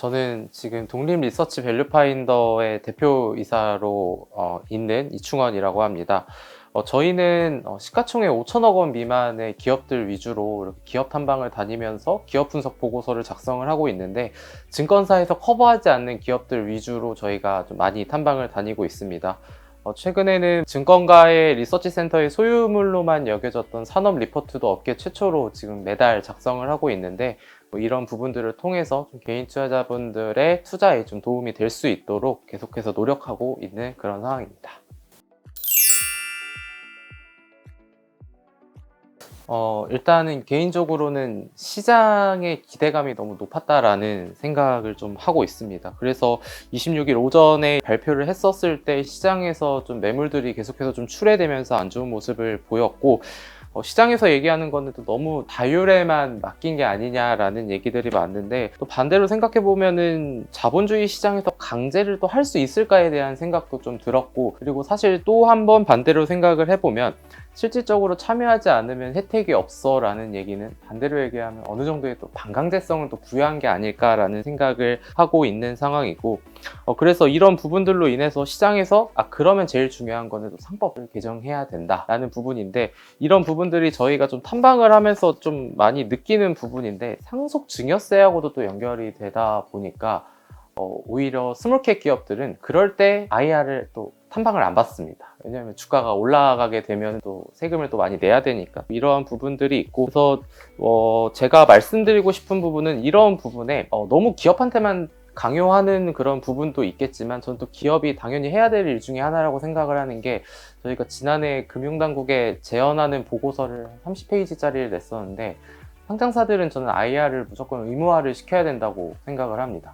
저는 지금 독립 리서치 밸류 파인더의 대표이사로 있는 이충원이라고 합니다. 저희는 시가총액 5천억 원 미만의 기업들 위주로 이렇게 기업 탐방을 다니면서 기업 분석 보고서를 작성을 하고 있는데, 증권사에서 커버하지 않는 기업들 위주로 저희가 좀 많이 탐방을 다니고 있습니다. 최근에는 증권가의 리서치 센터의 소유물로만 여겨졌던 산업 리포트도 업계 최초로 지금 매달 작성을 하고 있는데, 이런 부분들을 통해서 좀 개인 투자자분들의 투자에 좀 도움이 될 수 있도록 계속해서 노력하고 있는 그런 상황입니다. 일단은 개인적으로는 시장의 기대감이 너무 높았다라는 생각을 좀 하고 있습니다. 그래서 26일 오전에 발표를 했었을 때 시장에서 좀 매물들이 계속해서 좀 출회되면서 안 좋은 모습을 보였고, 시장에서 얘기하는 거는 또 너무 다율에만 맡긴 게 아니냐라는 얘기들이 많은데, 또 반대로 생각해 보면은 자본주의 시장에서 강제를 또 할 수 있을까에 대한 생각도 좀 들었고, 그리고 사실 또 한 번 반대로 생각을 해보면 실질적으로 참여하지 않으면 혜택이 없어 라는 얘기는 반대로 얘기하면 어느 정도의 또 반강제성을 또 부여한 게 아닐까라는 생각을 하고 있는 상황이고, 그래서 이런 부분들로 인해서 시장에서 그러면 제일 중요한 거는 또 상법을 개정해야 된다라는 부분인데, 이런 부분들이 저희가 좀 탐방을 하면서 좀 많이 느끼는 부분인데, 상속 증여세하고도 또 연결이 되다 보니까 오히려 스몰캡 기업들은 그럴 때 IR을 또 탐방을 안 받습니다. 왜냐하면 주가가 올라가게 되면 또 세금을 또 많이 내야 되니까, 이러한 부분들이 있고, 그래서 제가 말씀드리고 싶은 부분은 이런 부분에 너무 기업한테만 강요하는 그런 부분도 있겠지만, 저는 또 기업이 당연히 해야 될 일 중에 하나라고 생각을 하는 게, 저희가 지난해 금융당국에 제언하는 보고서를 30페이지짜리를 냈었는데, 상장사들은 저는 IR을 무조건 의무화를 시켜야 된다고 생각을 합니다.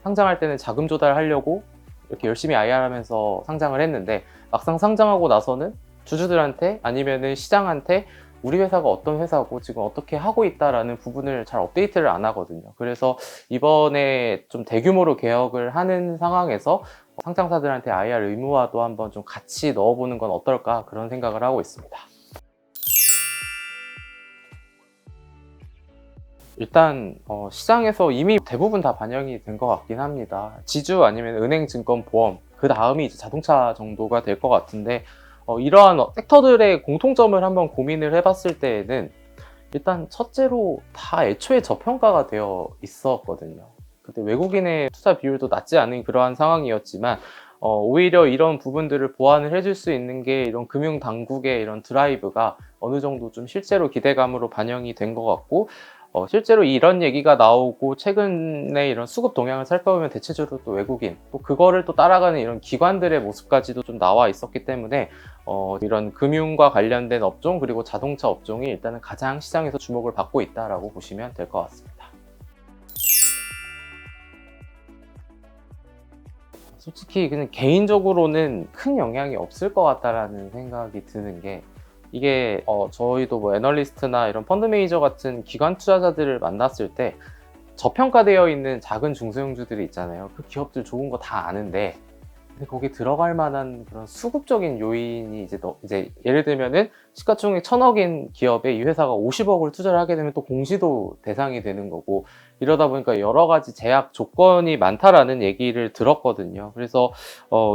상장할 때는 자금 조달하려고 이렇게 열심히 IR 하면서 상장을 했는데, 막상 상장하고 나서는 주주들한테 아니면은 시장한테 우리 회사가 어떤 회사고 지금 어떻게 하고 있다라는 부분을 잘 업데이트를 안 하거든요. 그래서 이번에 좀 대규모로 개혁을 하는 상황에서 상장사들한테 IR 의무화도 한번 좀 같이 넣어보는 건 어떨까, 그런 생각을 하고 있습니다. 일단 시장에서 이미 대부분 다 반영이 된 것 같긴 합니다. 지주 아니면 은행, 증권, 보험, 그 다음이 이제 자동차 정도가 될 것 같은데, 이러한 섹터들의 공통점을 한번 고민을 해봤을 때에는, 일단 첫째로 다 애초에 저평가가 되어 있었거든요. 그때 외국인의 투자 비율도 낮지 않은 그러한 상황이었지만, 오히려 이런 부분들을 보완을 해줄 수 있는 게 이런 금융당국의 이런 드라이브가 어느 정도 좀 실제로 기대감으로 반영이 된 것 같고, 실제로 이런 얘기가 나오고 최근에 이런 수급 동향을 살펴보면 대체적으로 또 외국인, 또 그거를 또 따라가는 이런 기관들의 모습까지도 좀 나와 있었기 때문에 이런 금융과 관련된 업종, 그리고 자동차 업종이 일단은 가장 시장에서 주목을 받고 있다라고 보시면 될 것 같습니다. 솔직히 그냥 개인적으로는 큰 영향이 없을 것 같다라는 생각이 드는 게, 이게 저희도 뭐 애널리스트나 이런 펀드 매니저 같은 기관 투자자들을 만났을 때 저평가되어 있는 작은 중소형주들이 있잖아요. 그 기업들 좋은 거 다 아는데, 근데 거기 들어갈 만한 그런 수급적인 요인이 이제 예를 들면은 시가총액 1,000억인 기업에 이 회사가 50억을 투자를 하게 되면 또 공시도 대상이 되는 거고, 이러다 보니까 여러 가지 제약 조건이 많다라는 얘기를 들었거든요. 그래서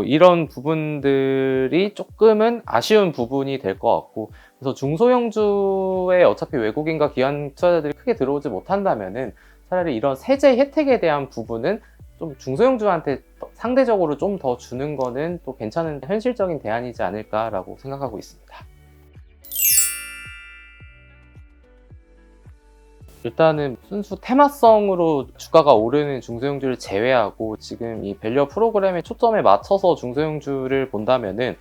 이런 부분들이 조금은 아쉬운 부분이 될 것 같고, 그래서 중소형주에 어차피 외국인과 기관 투자자들이 크게 들어오지 못한다면은 차라리 이런 세제 혜택에 대한 부분은 좀 중소형주한테 상대적으로 좀 더 주는 거는 또 괜찮은 현실적인 대안이지 않을까라고 생각하고 있습니다. 일단은 순수 테마성으로 주가가 오르는 중소형주를 제외하고, 지금 이 밸류업 프로그램의 초점에 맞춰서 중소형주를 본다면은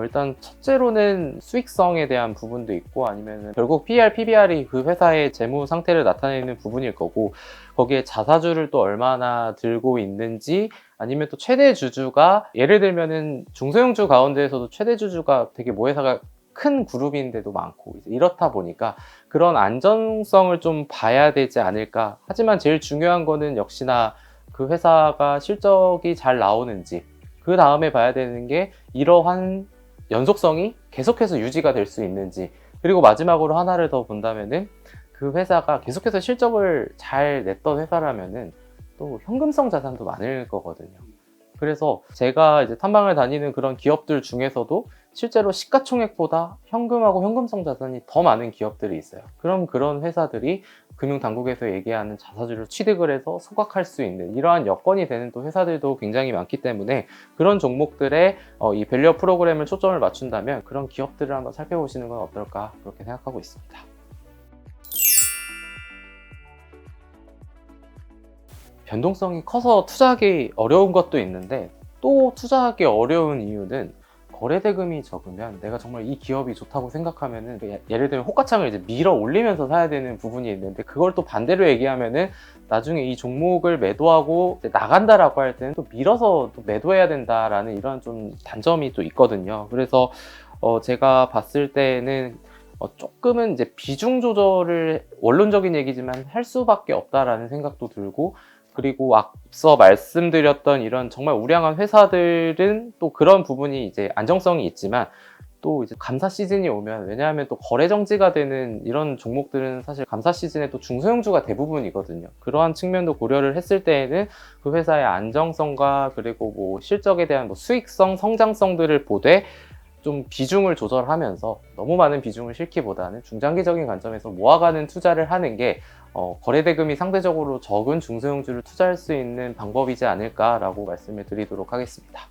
일단 첫째로는 수익성에 대한 부분도 있고, 아니면 결국 PER, PBR이 그 회사의 재무 상태를 나타내는 부분일 거고, 거기에 자사주를 또 얼마나 들고 있는지, 아니면 또 최대 주주가, 예를 들면은 중소형주 가운데에서도 최대 주주가 되게 모회사가 큰 그룹인데도 많고, 이렇다 보니까 그런 안정성을 좀 봐야 되지 않을까. 하지만 제일 중요한 거는 역시나 그 회사가 실적이 잘 나오는지, 그 다음에 봐야 되는 게 이러한 연속성이 계속해서 유지가 될 수 있는지, 그리고 마지막으로 하나를 더 본다면은 그 회사가 계속해서 실적을 잘 냈던 회사라면은 또 현금성 자산도 많을 거거든요. 그래서 제가 이제 탐방을 다니는 그런 기업들 중에서도 실제로 시가총액보다 현금하고 현금성 자산이 더 많은 기업들이 있어요. 그럼 그런 회사들이 금융당국에서 얘기하는 자사주를 취득을 해서 소각할 수 있는 이러한 여건이 되는 또 회사들도 굉장히 많기 때문에 그런 종목들의 이 밸류업 프로그램을 초점을 맞춘다면 그런 기업들을 한번 살펴보시는 건 어떨까 그렇게 생각하고 있습니다. 변동성이 커서 투자하기 어려운 것도 있는데 또 투자하기 어려운 이유는 거래대금이 적으면 내가 정말 이 기업이 좋다고 생각하면은 예를 들면 호가창을 이제 밀어 올리면서 사야 되는 부분이 있는데 그걸 또 반대로 얘기하면은 나중에 이 종목을 매도하고 이제 나간다라고 할 때는 또 밀어서 또 매도해야 된다라는 이런 좀 단점이 또 있거든요. 그래서 제가 봤을 때는 조금은 이제 비중 조절을 원론적인 얘기지만 할 수밖에 없다라는 생각도 들고 그리고 앞서 말씀드렸던 이런 정말 우량한 회사들은 또 그런 부분이 이제 안정성이 있지만 또 이제 감사 시즌이 오면 왜냐하면 또 거래 정지가 되는 이런 종목들은 사실 감사 시즌에 또 중소형주가 대부분이거든요. 그러한 측면도 고려를 했을 때에는 그 회사의 안정성과 그리고 뭐 실적에 대한 뭐 수익성, 성장성들을 보되 좀 비중을 조절하면서 너무 많은 비중을 싣기보다는 중장기적인 관점에서 모아가는 투자를 하는 게 거래대금이 상대적으로 적은 중소형주를 투자할 수 있는 방법이지 않을까라고 말씀을 드리도록 하겠습니다.